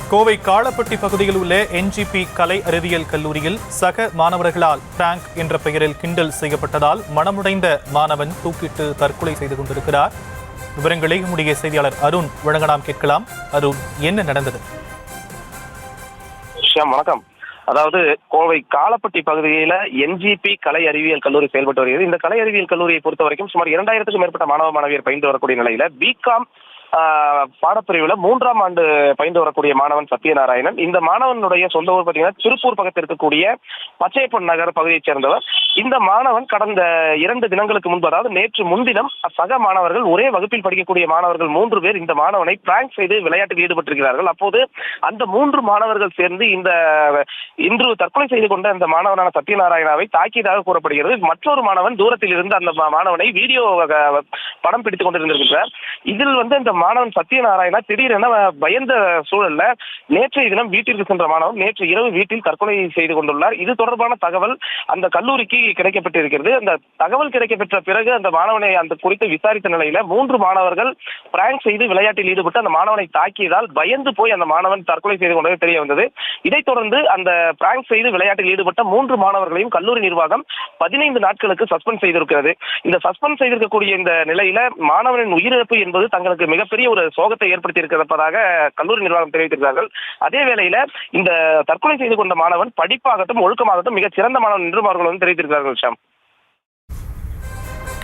கோவை காளப்பட்டி பகுதியில் உள்ள என்ஜிபி கலை அறிவியல் கல்லூரியில் சக மாணவர்களால் பிராங்க் என்ற பெயரில் கிண்டல் செய்யப்பட்டதால் மனமுடைந்த மாணவன் தூக்கிட்டு தற்கொலை செய்து கொண்டிருக்கிறார். விவரங்களை நம்முடைய செய்தியாளர் அருண் வழங்க நாம் கேட்கலாம். அருண், என்ன நடந்தது? வணக்கம். அதாவது கோவை காளப்பட்டி பகுதியில என்ஜிபி கலை அறிவியல் கல்லூரி செயல்பட்டு வருகிறது. இந்த கலை அறிவியல் கல்லூரியை பொறுத்த வரைக்கும் சுமார் 2000க்கும் மேற்பட்ட மாணவ மாணவியர் பயின்று வரக்கூடிய நிலையில பிகாம் பாடப்பிரிவுல 3ஆம் ஆண்டு பயின்று வரக்கூடிய மாணவன் சத்யநாராயணன். இந்த மாணவனுடைய சொந்த ஊர் பார்த்தீங்கன்னா திருப்பூர் பக்கத்தில் இருக்கக்கூடிய பச்சையப்பன் நகர் பகுதியைச் சேர்ந்தவர். இந்த மாணவன் கடந்த 2 தினங்களுக்கு முன்பு, அதாவது நேற்று முன்தினம், சக மாணவர்கள், ஒரே வகுப்பில் படிக்கக்கூடிய மாணவர்கள் 3 பேர் இந்த மாணவனை பிராங்க் செய்து விளையாட்டில் ஈடுபட்டிருக்கிறார்கள். அப்போது அந்த 3 மாணவர்கள் சேர்ந்து இன்று தற்கொலை செய்து கொண்ட இந்த மாணவனான சத்யநாராயணாவை தாக்கியதாக கூறப்படுகிறது. மற்றொரு மாணவன் தூரத்தில் இருந்து அந்த மாணவனை வீடியோ படம் பிடித்துக் கொண்டிருந்திருக்கிறார். இதில் இந்த மாணவன் சத்யநாராயணா திடீரென பயந்த சூழல்ல நேற்றைய தினம் வீட்டிற்கு சென்ற மாணவன் நேற்று இரவு வீட்டில் தற்கொலை செய்து கொண்டுள்ளார். இது தொடர்பான தகவல் அந்த கல்லூரிக்கு கிடைக்கப்பட்டிருக்கிறது. அந்த தகவல் கிடைக்கப்பெற்ற பிறகு அந்த மாணவனை அந்த குறித்து விசாரித்த நிலையில 3 மாணவர்கள் பிராங்க் செய்து விளையாட்டில் ஈடுபட்டு அந்த மாணவனை தாக்கியதால் பயந்து போய் அந்த மாணவன் தற்கொலை செய்து கொண்டது தெரிய வந்தது. இதைத் தொடர்ந்து அந்த பிராங்க் செய்து விளையாட்டில் ஈடுபட்ட 3 மாணவர்களையும் கல்லூரி நிர்வாகம் 15 நாட்களுக்கு சஸ்பெண்ட் செய்திருக்கிறது. இந்த சஸ்பெண்ட் செய்திருக்கக்கூடிய இந்த நிலையில மாணவனின் உயிரிழப்பு என்பது தங்களுக்கு மிகப்பெரிய ஒரு சோகத்தை ஏற்படுத்தி இருப்பதாக கல்லூரி நிர்வாகம் தெரிவித்திருக்கிறார்கள். அதே வேளையில இந்த தற்கொலை செய்து கொண்ட மாணவன் படிப்பாகட்டும் ஒழுக்கமாகட்டும் மிகச் சிறந்த மாணவன் என்றும் அவர்கள் தெரிவித்திருக்கிறார்கள். ஷாம்,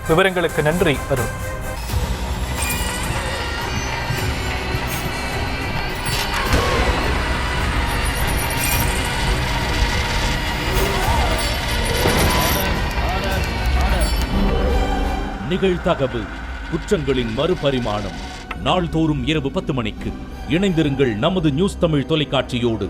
விவரங்களுக்கு நன்றி அருண். நிகழ்தகவு குற்றங்களின் மறுபரிமாணம். நாள்தோறும் இரவு 10 மணிக்கு இணைந்திருங்கள் நமது நியூஸ் தமிழ் தொலைக்காட்சியோடு.